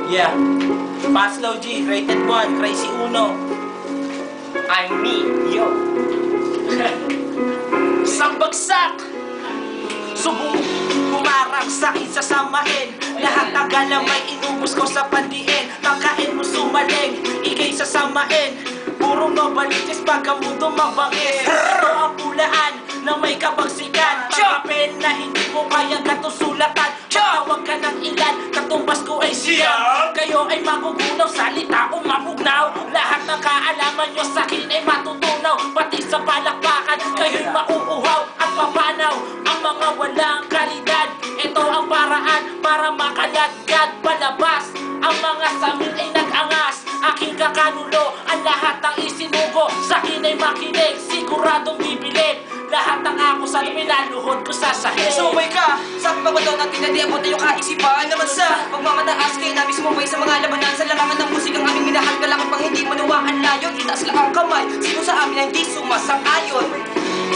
Yeah. Paslow G, rated 1, crazy uno. I'm me, yo. Isang bagsak, subong bumarang sa'kin sasamain. Lahat ng galamay inubos ko sa pandiin. Pagkain mo sumaling, ikay sasamain. Puro mabalitis pagkamundo mabangis. Ito ang pulaan na may kabagsikan. Pagkapin na hindi mo kayang katusulatan. Pagtawag ka ng ilan, katumbas ko ay siyang. Kayo ay magugunaw, salita o mapugnaw. Lahat ng kaalaman nyo sa'kin ay matutunaw. Pati sa palakpakan, kayo'y mauuhaw at papanaw. Ang mga walang kalidad, ito ang paraan para makaladkad palabas. Ang mga samin ay nag-angas, aking kakanulo. Ang lahat ng isinugo, sa'kin ay makinig, siguradong bibilin. Lahat ng ako sa minaluhod ko sasahin. Sumay ka! Sabi pa ba daw natin na di abot na yung kaisipan? Naman sa pagmamataas kayo na mismo buhay sa mga labanan. Sa larangan ng musikang aming minahal ka lang pang hindi manuwaan layon. Itaas lang ang kamay, sino sa amin ang di sumasang-ayon?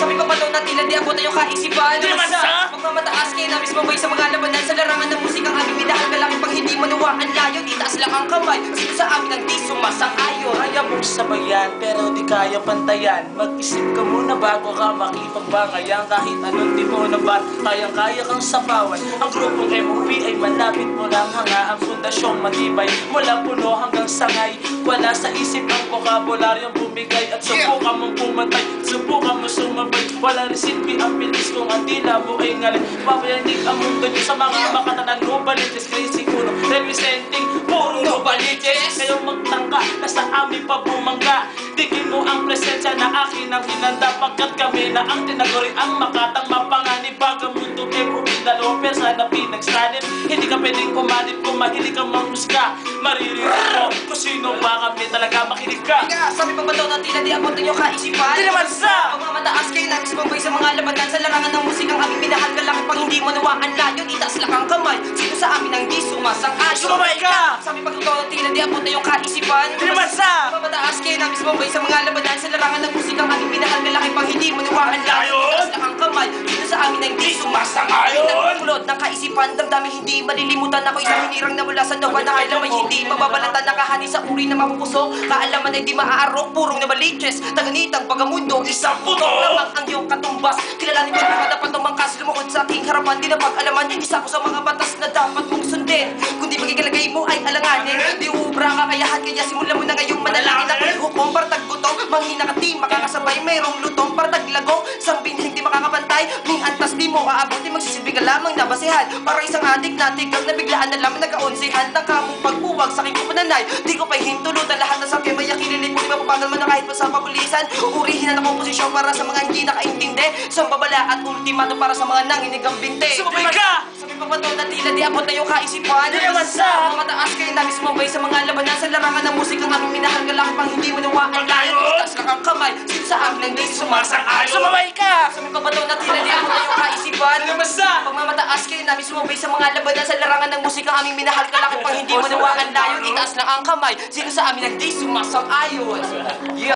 Sabi pa ba daw natin na di abot na yung kaisipan? Naman sa pagmamataas kayo na mismo buhay sa mga labanan. Sa larangan ng musikang aming minahal ka lang pang hindi manuwaan layon. Itaas lang ang kamay, sino sa amin ang di sumasang-ayon? Kaya mong sabayan, pero di kaya pantayan. Mag-isip ka muna bago ka makipagbangayan. Kahit anong tipo na ba't kayang-kaya kang sapawan. Ang grupong MOP ay malapit mo lang hanga. Ang pundasyong matibay mula puno hanggang sangay. Wala sa isip ang bokabularyong bumigay. At subukan mong pumantay, subukan mo sumabay. Wala resilbi ang bilis kung ang tila mo ay ngalay. Papayanig ang mundo nyo sa mga makatanan nobalites. Crazy kuno, representing puro nobalites. Kayong magtangka na sa amin pa bumangga. Tigin mo ang presensya na akin ang hinanda. Pagkat kami na ang tinaguri ang makatang mapanganib. Bagang mundo MOP dalawang persa na pinagsanib. Hindi ka pwedeng umanib kung mahilig kang manghusga. Maririnig mo kung sino ba kami talaga makinig ka. Sabi pa ba daw natin na di abot na yung kaisipan? Di naman sa pagmamataas kayo na mismo buhay sa mga labanan. Sa larangan ng musikang aming minahal ka lang pang hindi manuwaan layon. Itaas lang ang kamay, sino sa amin ang di sumasang-ayon? Sumabay ka! Sabi pa daw natin na di abot na yung kaisipan? Di naman sa pagmamataas kayo na mismo buhay sa mga labanan. Sa larangan ng musikang aming minahal ka lang pang hindi manuwaan layon. Itaas lang ang kamay, sino sa amin ang di sumasang-ayon? Nagpulot ng kaisipan, damdamin hindi malilimutan. Ako isang hinirang na mula sa dawan na alamay hindi mababalatan. Nakahani sa uri na mapupusok, kaalaman ay di maaarok. Purong na maliches, taganitang pagamundo. Isang putok lamang ang iyong katumbas. Kilalanin mo na dapat umangkas, lumukod sa aking harapan. Di na pag-alaman, isa ko sa mga batas na dapat mong sundin. Kung di magigilagay mo ay alanganin, di ubra kakayahan. Kaya simulan mo na ngayong manalangin. Ako'y hukom para tagbutong, manghina ka di makakasabay. Mayroong lutong para taglagong, sampin hindi makakapantay. Ming antas di mo aabuti, magsisilbi ka lamang na basihan. Para isang adik na tigag na biglaan na lamang nagkaunsihan. Tangka mong pagbuwag sa aking kupananay. Di ko pa'y hintulutan lahat na sakay. May yakililip mo, di mapapagal mo na kahit pa sa pabulisan. Urihin na komposisyon para sa mga hindi nakaintindi. Sambabala at ultimato para sa mga nanginig ang binte. Sumabay ka! Sabi pa ba daw na tila di abot na yung kaisipan? Di naman sa mataas kayo na mismo bay sa mga labanan. Sa larangan ng musikang aming minahal ka lang pang hindi manuwaan layon. Itaas lang ang kamay, sino sa amin ang di sumasang-ayon? Sumabay ka! Sabi pa ba daw na tila di abot na yung kaisipan? Di naman sa pagmamataas kayo na mismo bay sa mga labanan. Sa larangan ng musikang aming minahal ka lang pang hindi manuwaan layon. Itaas lang ang kamay, sino sa amin ang di sumasang-ayon?